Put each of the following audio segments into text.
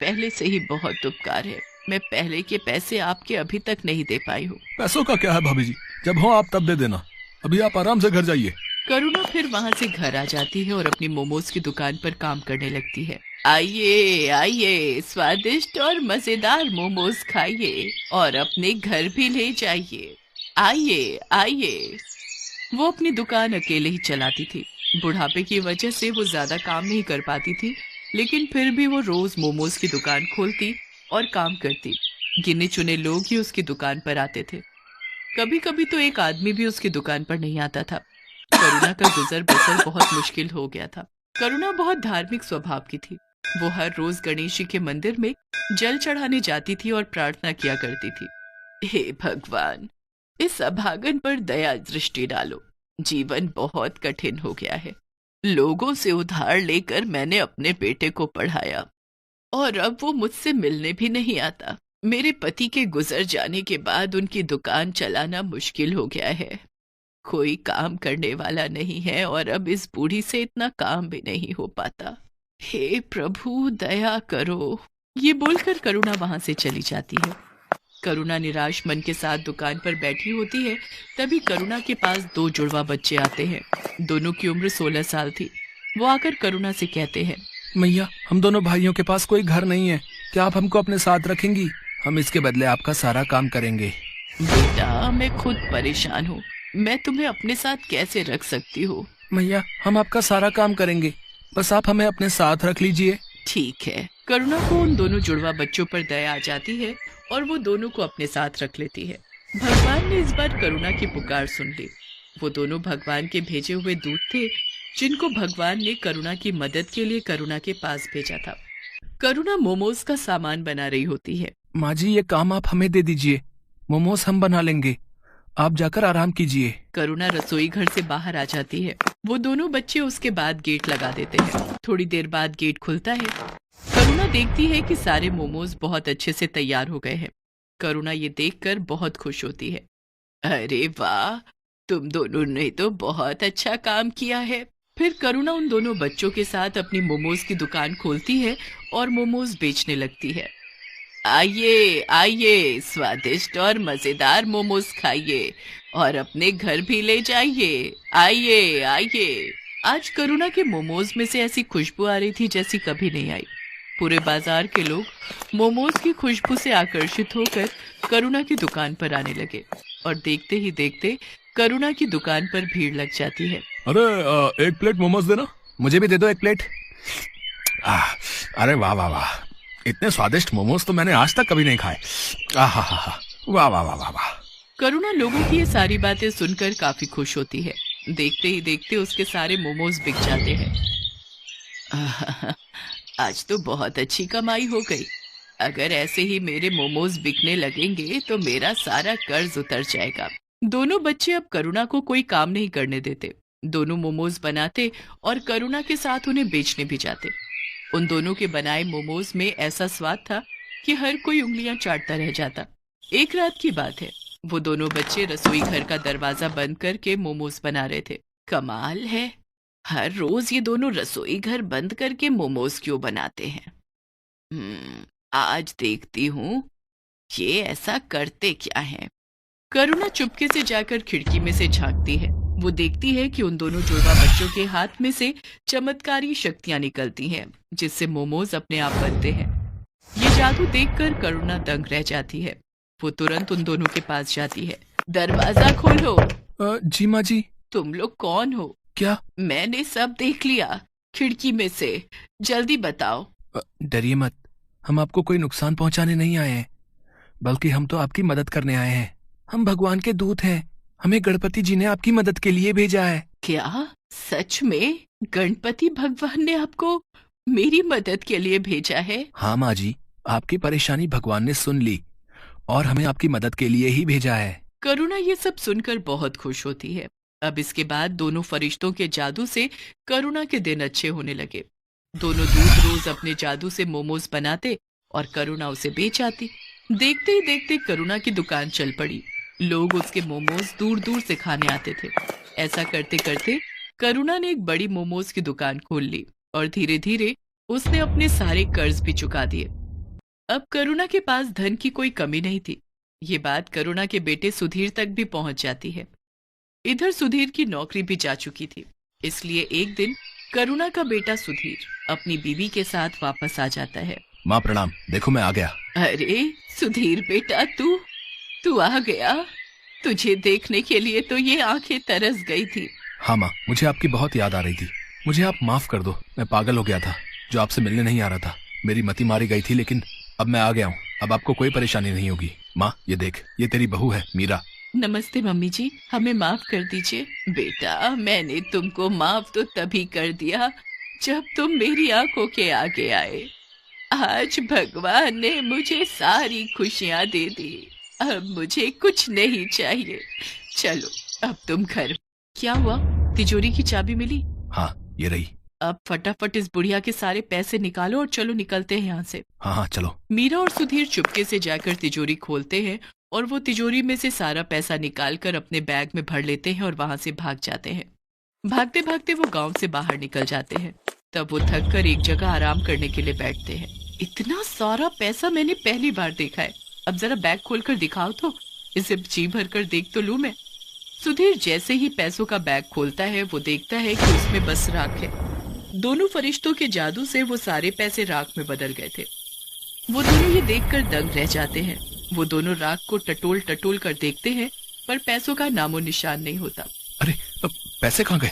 पहले से ही बहुत उपकार है। मैं पहले के पैसे आपके अभी तक नहीं दे पाई हूँ। पैसों का क्या है भाभी जी, जब हो आप तब दे देना। अभी आप आराम से घर जाइए। करुणा फिर वहां से घर आ जाती है और अपनी मोमोज की दुकान पर काम करने लगती है। आइए आइए, स्वादिष्ट और मजेदार मोमोज खाइए और अपने घर भी ले जाइए। आइए आइए। वो अपनी दुकान अकेले ही चलाती थी। बुढ़ापे की वजह से वो ज्यादा काम नहीं कर पाती थी, लेकिन फिर भी वो रोज मोमोज की दुकान खोलती और काम करती। गिने चुने लोग ही उसकी दुकान पर आते थे। कभी कभी तो एक आदमी भी उसकी दुकान पर नहीं आता था। करुणा का गुजर बसर बहुत मुश्किल हो गया था। करुणा बहुत धार्मिक स्वभाव की थी। वो हर रोज गणेश जी के मंदिर में जल चढ़ाने जाती थी और प्रार्थना किया करती थी। हे भगवान, इस अभागन पर दया दृष्टि डालो। जीवन बहुत कठिन हो गया है। लोगों से उधार लेकर मैंने अपने बेटे को पढ़ाया और अब वो मुझसे मिलने भी नहीं आता। मेरे पति के गुजर जाने के बाद उनकी दुकान चलाना मुश्किल हो गया है। कोई काम करने वाला नहीं है और अब इस बूढ़ी से इतना काम भी नहीं हो पाता। हे प्रभु, दया करो। ये बोलकर करुणा वहां से चली जाती है। करुणा निराश मन के साथ दुकान पर बैठी होती है। तभी करुणा के पास दो जुड़वा बच्चे आते हैं। दोनों की उम्र 16 साल थी। वो आकर करुणा से कहते हैं, मैया, हम दोनों भाइयों के पास कोई घर नहीं है, क्या आप हमको अपने साथ रखेंगी? हम इसके बदले आपका सारा काम करेंगे। बेटा, मैं खुद परेशान हूँ। मैं तुम्हें अपने साथ कैसे रख सकती हूँ? मैया, हम आपका सारा काम करेंगे, बस आप हमें अपने साथ रख लीजिए। ठीक है। करुणा को उन दोनों जुड़वा बच्चों पर दया आ जाती है और वो दोनों को अपने साथ रख लेती है। भगवान ने इस बार करुणा की पुकार सुन ली। वो दोनों भगवान के भेजे हुए दूत थे, जिनको भगवान ने करुणा की मदद के लिए करुणा के पास भेजा था। करुणा मोमोज का सामान बना रही होती है। माँ जी, ये काम आप हमें दे दीजिए, मोमोज हम बना लेंगे, आप जाकर आराम कीजिए। करुणा रसोई घर से बाहर आ जाती है। वो दोनों बच्चे उसके बाद गेट लगा देते हैं। थोड़ी देर बाद गेट खुलता है। करुणा देखती है कि सारे मोमोज बहुत अच्छे से तैयार हो गए हैं। करुणा ये देखकर बहुत खुश होती है। अरे वाह, तुम दोनों ने तो बहुत अच्छा काम किया है। फिर करुणा उन दोनों बच्चों के साथ अपनी मोमोज की दुकान खोलती है और मोमोज बेचने लगती है। आइए आइए, स्वादिष्ट और मजेदार मोमोज खाइए और अपने घर भी ले जाइए। आइए आइए। आज करुणा के मोमोज में से ऐसी खुशबू आ रही थी जैसी कभी नहीं आई। पूरे बाजार के लोग मोमोज की खुशबू से आकर्षित होकर करुणा की दुकान पर आने लगे और देखते ही देखते करुणा की दुकान पर भीड़ लग जाती है। अरे एक प्लेट मोमोज देना। मुझे भी दे दो एक प्लेट। अरे वाह वाह वाह, इतने स्वादिष्ट मोमोज तो मैंने आज तक कभी नहीं खाए। आहा हा हा, वाह वाह वाह वाह वाह। करुणा लोगों की ये सारी बातें सुनकर काफी खुश होती है। देखते ही देखते उसके सारे मोमोज बिक जाते हैं। आहा, आज तो बहुत अच्छी कमाई हो गई। अगर ऐसे ही मेरे मोमोज बिकने लगेंगे तो मेरा सारा कर्ज उतर जाएगा। दोनों बच्चे अब करुणा को कोई काम नहीं करने देते। दोनों मोमोज बनाते और करुणा के साथ उन्हें बेचने भी जाते। उन दोनों के बनाए मोमोज में ऐसा स्वाद था कि हर कोई उंगलियां चाटता रह जाता। एक रात की बात है। वो दोनों बच्चे रसोई घर का दरवाजा बंद करके मोमोज बना रहे थे। कमाल है, हर रोज ये दोनों रसोई घर बंद करके मोमोज क्यों बनाते हैं? आज देखती हूँ ये ऐसा करते क्या हैं। करुणा चुपके से जाकर खिड़की में से झांकती है। वो देखती है कि उन दोनों जुड़वा बच्चों के हाथ में से चमत्कारी शक्तियां निकलती हैं, जिससे मोमोज अपने आप बनते हैं। ये जादू देखकर करुणा दंग रह जाती है। वो तुरंत उन दोनों के पास जाती है। दरवाजा खोलो। जी माँ जी। तुम लोग कौन हो? क्या? मैंने सब देख लिया खिड़की में से। जल्दी बताओ। डरिए मत, हम आपको कोई नुकसान पहुंचाने नहीं आए हैं, बल्कि हम तो आपकी मदद करने आए हैं। हम भगवान के दूत हैं, हमें गणपति जी ने आपकी मदद के लिए भेजा है। क्या सच में गणपति भगवान ने आपको मेरी मदद के लिए भेजा है? हाँ माँ जी, आपकी परेशानी भगवान ने सुन ली और हमें आपकी मदद के लिए ही भेजा है। करुणा ये सब सुनकर बहुत खुश होती है। अब इसके बाद दोनों फरिश्तों के जादू से करुणा के दिन अच्छे होने लगे। दोनों दूत रोज अपने जादू से मोमोज बनाते और करुणा उसे बेच आती। देखते ही देखते करुणा की दुकान चल पड़ी। लोग उसके मोमोज दूर दूर से खाने आते थे। ऐसा करते करते करुणा ने एक बड़ी मोमोज की दुकान खोल ली और धीरे धीरे उसने अपने सारे कर्ज भी चुका दिए। अब करुणा के पास धन की कोई कमी नहीं थी। ये बात करुणा के बेटे सुधीर तक भी पहुंच जाती है। इधर सुधीर की नौकरी भी जा चुकी थी, इसलिए एक दिन करुणा का बेटा सुधीर अपनी बीवी के साथ वापस आ जाता है। माँ प्रणाम, देखो मैं आ गया। अरे सुधीर बेटा, तू आ गया। तुझे देखने के लिए तो ये आंखें तरस गई थी। हाँ माँ, मुझे आपकी बहुत याद आ रही थी। मुझे आप माफ कर दो, मैं पागल हो गया था जो आपसे मिलने नहीं आ रहा था। मेरी मति मारी गई थी, लेकिन अब मैं आ गया हूँ। अब आपको कोई परेशानी नहीं होगी। माँ ये देख, ये तेरी बहू है मीरा। नमस्ते मम्मी जी, हमें माफ कर दीजिए। बेटा, मैंने तुमको माफ तो तभी कर दिया जब तुम मेरी आंखों के आगे आए। आज भगवान ने मुझे सारी खुशियां दे दी। अब मुझे कुछ नहीं चाहिए। चलो अब तुम घर। क्या हुआ? तिजोरी की चाबी मिली? हाँ ये रही। अब फटाफट इस बुढ़िया के सारे पैसे निकालो और चलो निकलते हैं यहाँ से। हाँ चलो। मीरा और सुधीर चुपके से जाकर तिजोरी खोलते हैं और वो तिजोरी में से सारा पैसा निकालकर अपने बैग में भर लेते हैं और वहां से भाग जाते हैं। भागते भागते वो गांव से बाहर निकल जाते हैं। तब वो थक कर एक जगह आराम करने के लिए बैठते हैं। इतना सारा पैसा मैंने पहली बार देखा है। अब जरा बैग खोलकर दिखाओ तो, इसे जी भर कर देख तो लूं मैं। सुधीर जैसे ही पैसों का बैग खोलता है वो देखता है कि उसमें बस राख है। दोनों फरिश्तों के जादू से वो सारे पैसे राख में बदल गए थे। वो दोनों ये देखकर दंग रह जाते हैं। वो दोनों राख को टटोल टटोल कर देखते हैं, पर पैसों का नामो निशान नहीं होता। अरे पैसे कहाँ गए?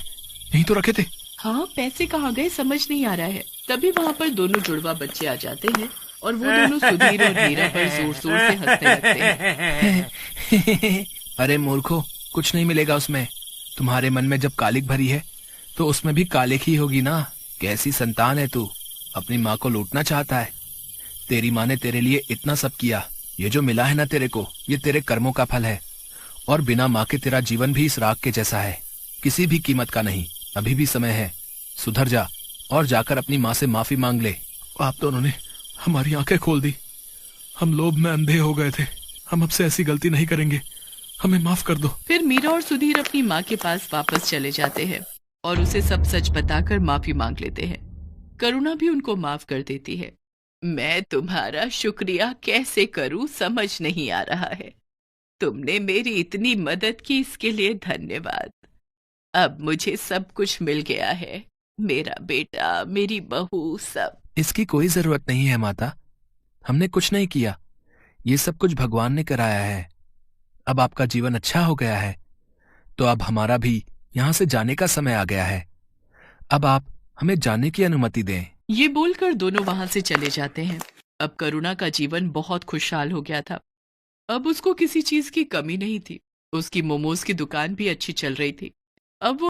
यहीं तो रखे थे। हाँ, पैसे कहाँ गए समझ नहीं आ रहा है। तभी वहाँ पर दोनों जुड़वा बच्चे आ जाते हैं और वो दोनों सुधीर और मीरा पर जोर जोर से हंसने लगते हैं। अरे मूर्खो, कुछ नहीं मिलेगा उसमें। तुम्हारे मन में जब कालिक भरी है तो उसमें भी कालिक ही होगी ना। कैसी संतान है तू, अपनी माँ को लूटना चाहता है। तेरी माँ ने तेरे लिए इतना सब किया। ये जो मिला है ना तेरे को, ये तेरे कर्मों का फल है। और बिना माँ के तेरा जीवन भी इस राख के जैसा है, किसी भी कीमत का नहीं। अभी भी समय है, सुधर जा और जाकर अपनी माँ से माफी मांग ले। आप दोनों ने हमारी आंखें खोल दी। हम लोभ में अंधे हो गए थे। हम अब से ऐसी गलती नहीं करेंगे, हमें माफ कर दो। फिर मीरा और सुधीर अपनी माँ के पास वापस चले जाते हैं और उसे सब सच बताकर माफी मांग लेते हैं। करुणा भी उनको माफ कर देती है। मैं तुम्हारा शुक्रिया कैसे करूं समझ नहीं आ रहा है। तुमने मेरी इतनी मदद की, इसके लिए धन्यवाद। अब मुझे सब कुछ मिल गया है, मेरा बेटा, मेरी बहू, सब। इसकी कोई जरूरत नहीं है माता, हमने कुछ नहीं किया। ये सब कुछ भगवान ने कराया है। अब आपका जीवन अच्छा हो गया है, तो अब हमारा भी यहाँ से जाने का समय आ गया है। अब आप हमें जाने की अनुमति दें। ये बोलकर दोनों वहां से चले जाते हैं। अब करुणा का जीवन बहुत खुशहाल हो गया था। अब उसको किसी चीज की कमी नहीं थी। उसकी मोमोज की दुकान भी अच्छी चल रही थी। अब वो